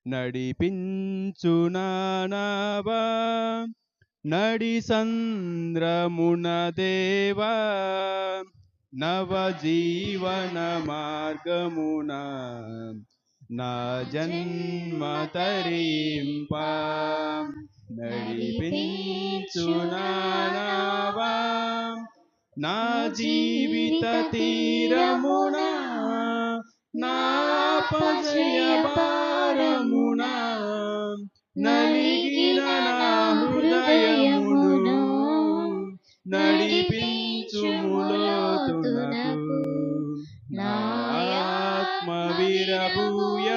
నడిపించు నానావా నడి సంద్రమున దేవా నవజీవన మార్గమున నా జన్మ తరింప నడిపించు నానావా నా జీవిత తీరమున నా పజయ భారమున నలిగిన నా హృదయమును నడిపించుములోతునకు నా ఆత్మ విరబూయ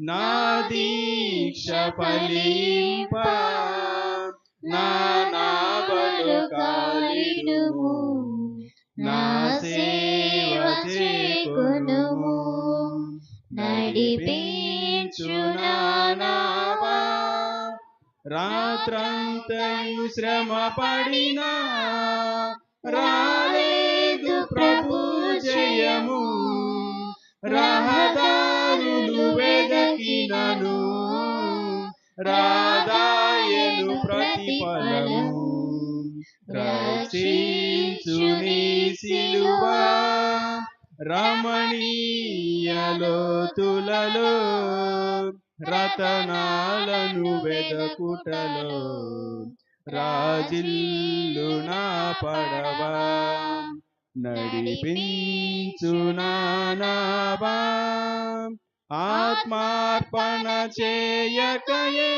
నా దీక్ష ఫలింప నా నావలు కాలిడుము నా సేవ చేకొనుము నడిపించు నానావా రాత్రంతయు శ్రమ పడినా రాలేదు ప్రభు జయము రహదారులు వెదకినను రాదాయను ప్రతిఫలము రక్షించు నీ సిలువ రమణీయ లోతులలో రతనాలను వెదకుటలో రాజిల్లు నా పడవా నడిపించు నానావా ఆత్మార్పణ చేయకయే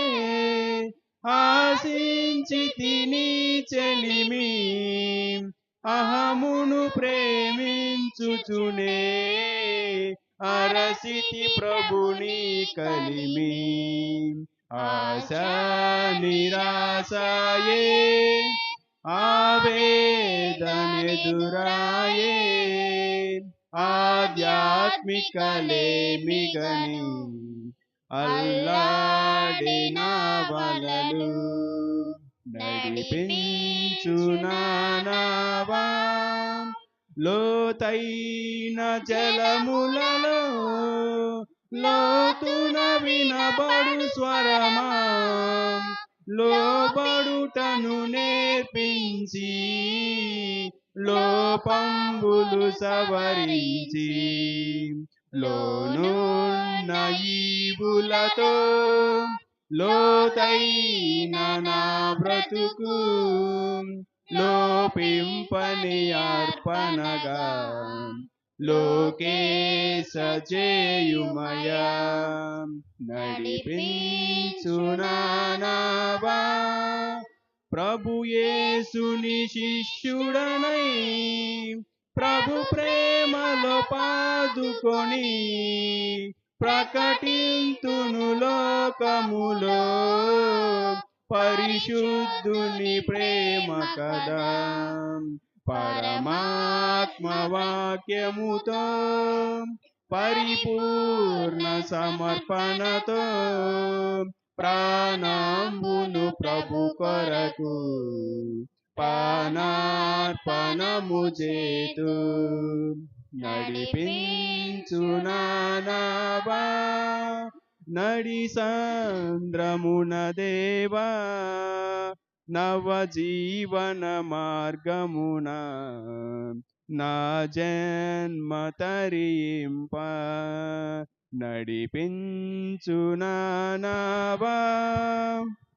ఆశించి తిని చెలిమి అహమును ప్రేమించుచునే అరసితి ప్రభుని కలిమి ఆశ నిరాశయే ఆవేదనెదురాయే ఆధ్యాత్మికలేమిగని అల్లాడిన వలలు నడిపించు నానావా లోతైన జలములలో లోతున వినబడు స్వరమా లోబడుటను నేర్పించి లోపంబులు సవరించి లోనున్న ఈవులతో లోతైన నా బ్రతుకు లోపింపని అర్పణగా లోకేశ చేయుమయా నడిపించు నానావా ప్రభు యేసుని శిష్యుడనై ప్రభు ప్రేమలో పాదుకొని ప్రకటింతును లోకములో పరిశుద్ధుని ప్రేమ కదా పరమాత్మ వాక్యముతో పరిపూర్ణ సమర్పణతో ప్రాణంబును ప్రభు కొరకు పానార్పణము చేతు నడిపించు నానావా నడి సంద్రమున దేవా నవజీవన మార్గమున నా జన్మ తరింప నడిపించు నానావా